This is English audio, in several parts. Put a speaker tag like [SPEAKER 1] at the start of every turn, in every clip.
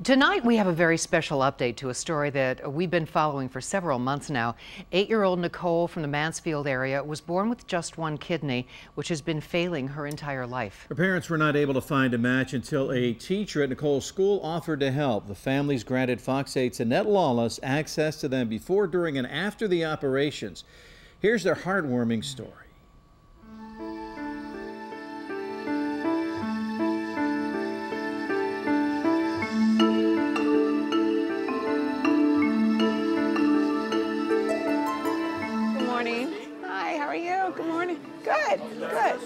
[SPEAKER 1] Tonight we have a very special update to a story that we've been following for several months now. 8-year-old Nicole from the Mansfield area was born with just one kidney, which has been failing her entire life.
[SPEAKER 2] Her parents were not able to find a match until a teacher at Nicole's school offered to help. The families granted Fox 8's Annette Lawless access to them before, during, and after the operations. Here's their heartwarming story.
[SPEAKER 3] Good morning. Good, good.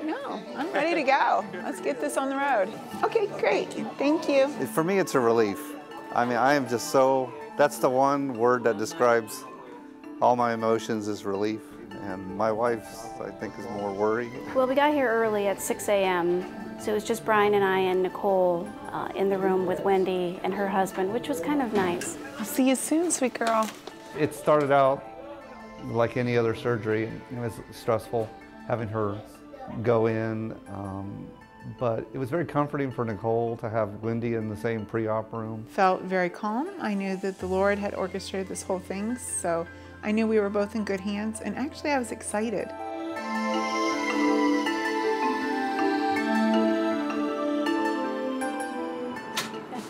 [SPEAKER 3] No, I'm ready to go. Let's get this on the road. Okay, great. Thank you.
[SPEAKER 4] For me, it's a relief. I mean, I am just so, that's the one word that describes all my emotions is relief. And my wife's, I think, is more worry.
[SPEAKER 5] Well, we got here early at 6 a.m. So it was just Brian and I and Nicole in the room with Wendy and her husband, which was kind of nice.
[SPEAKER 3] I'll see you soon, sweet girl.
[SPEAKER 4] It started out like any other surgery. It was stressful having her go in, but it was very comforting for Nicole to have Wendy in the same pre-op room.
[SPEAKER 3] Felt very calm. I knew that the Lord had orchestrated this whole thing, so I knew we were both in good hands, and actually I was excited.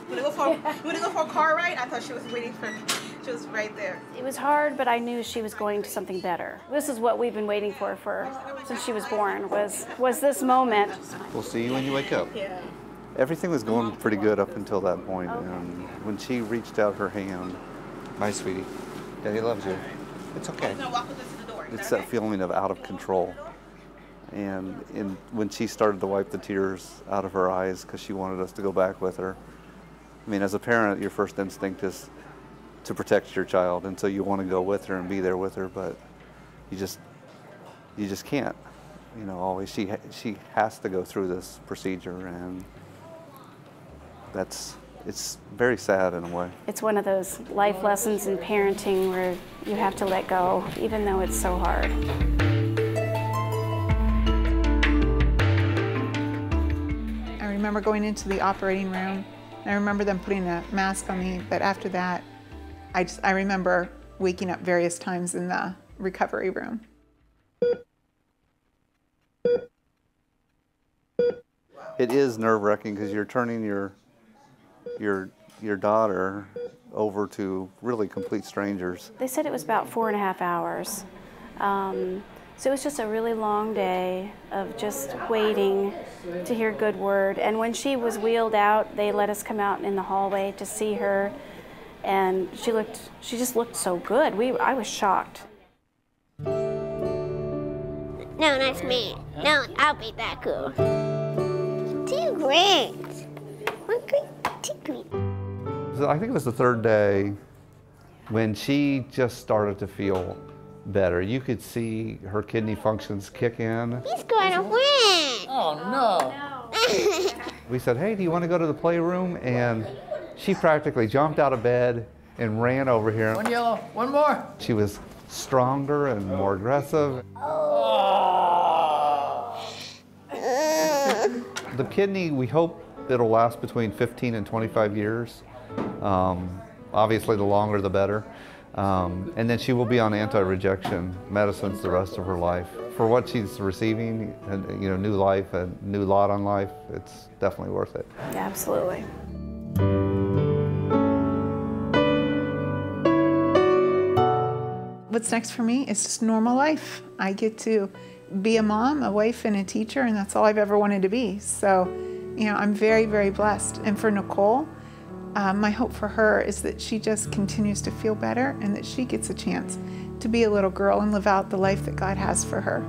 [SPEAKER 6] You want to go for a car ride? I thought she was waiting for me. She was right there.
[SPEAKER 5] It was hard, but I knew she was going to something better. This is what we've been waiting for since she was born, was this moment.
[SPEAKER 4] We'll see you when you wake up.
[SPEAKER 6] Yeah.
[SPEAKER 4] Everything was going pretty good up until that point. And when she reached out her hand, "Hi, sweetie. Daddy loves you. It's okay." It's that feeling of out of control. And when she started to wipe the tears out of her eyes because she wanted us to go back with her. I mean, as a parent, your first instinct is to protect your child, and so you want to go with her and be there with her, but you just can't. You know, always she has to go through this procedure, and it's very sad in a way.
[SPEAKER 5] It's one of those life lessons in parenting where you have to let go, even though it's so hard.
[SPEAKER 3] I remember going into the operating room, and I remember them putting a mask on me, but after that, I remember waking up various times in the recovery room.
[SPEAKER 4] It is nerve-wracking because you're turning your daughter over to really complete strangers.
[SPEAKER 5] They said it was about 4.5 hours. So it was just a really long day of just waiting to hear a good word. And when she was wheeled out, they let us come out in the hallway to see her. And she just looked so good. I was shocked.
[SPEAKER 7] No, that's me. No, I'll be that cool. Too great.
[SPEAKER 4] I think it was the third day when she just started to feel better. You could see her kidney functions kick in.
[SPEAKER 7] He's going to win.
[SPEAKER 8] Oh, no.
[SPEAKER 4] We said, "Hey, do you want to go to the playroom?" And she practically jumped out of bed and ran over here.
[SPEAKER 8] One yellow, one more.
[SPEAKER 4] She was stronger and more aggressive.
[SPEAKER 8] Oh.
[SPEAKER 4] The kidney, we hope it'll last between 15 and 25 years. Obviously, the longer the better. And then she will be on anti-rejection medicines the rest of her life. For what she's receiving, and new life, a new lot on life, it's definitely worth it.
[SPEAKER 5] Yeah, absolutely.
[SPEAKER 3] What's next for me is just normal life. I get to be a mom, a wife, and a teacher, and that's all I've ever wanted to be. So, I'm very, very blessed. And for Nicole, my hope for her is that she just continues to feel better and that she gets a chance to be a little girl and live out the life that God has for her.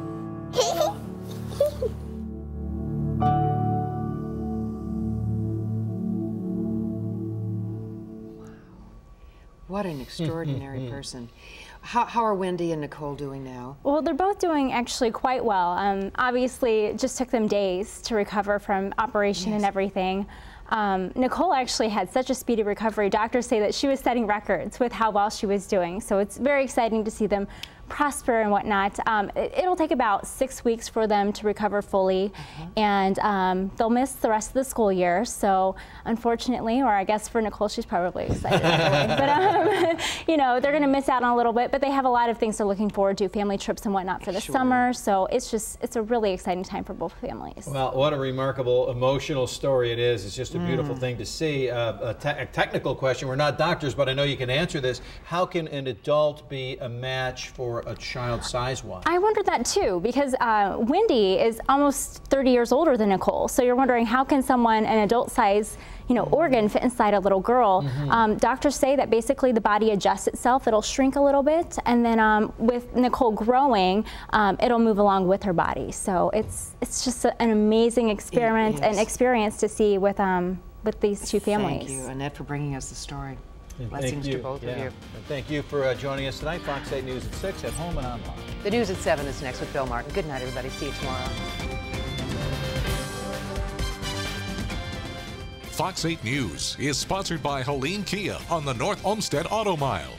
[SPEAKER 1] What an extraordinary person. How are Wendy and Nicole doing now?
[SPEAKER 9] Well, they're both doing actually quite well. Obviously, it just took them days to recover from operation and everything. Nicole actually had such a speedy recovery. Doctors say that she was setting records with how well she was doing. So it's very exciting to see them prosper and whatnot. It'll take about 6 weeks for them to recover fully, and they'll miss the rest of the school year. So unfortunately, or I guess for Nicole, she's probably excited but you know, they're going to miss out on a little bit, but they have a lot of things they're looking forward to, family trips and whatnot for the summer. So it's a really exciting time for both families.
[SPEAKER 2] Well, what a remarkable, emotional story it is. It's just a beautiful thing to see. A technical question. We're not doctors, but I know you can answer this. How can an adult be a match for a child size-wise? I wondered
[SPEAKER 9] that too, because Wendy is almost 30 years older than Nicole. So you're wondering, how can someone, an adult size, you know, organ fit inside a little girl? Doctors say that basically the body adjusts itself. It'll shrink a little bit, and then with Nicole growing, it'll move along with her body. So it's just an amazing experiment and experience to see with these two families.
[SPEAKER 1] Thank you, Annette, for bringing us the story. Blessings to both of you.
[SPEAKER 2] And thank you for joining us tonight. Fox 8 News at 6 at home and online.
[SPEAKER 1] The news at 7 is next with Bill Martin. Good night, everybody. See you tomorrow.
[SPEAKER 10] Fox 8 News is sponsored by Helene Kia on the North Olmsted Auto Mile.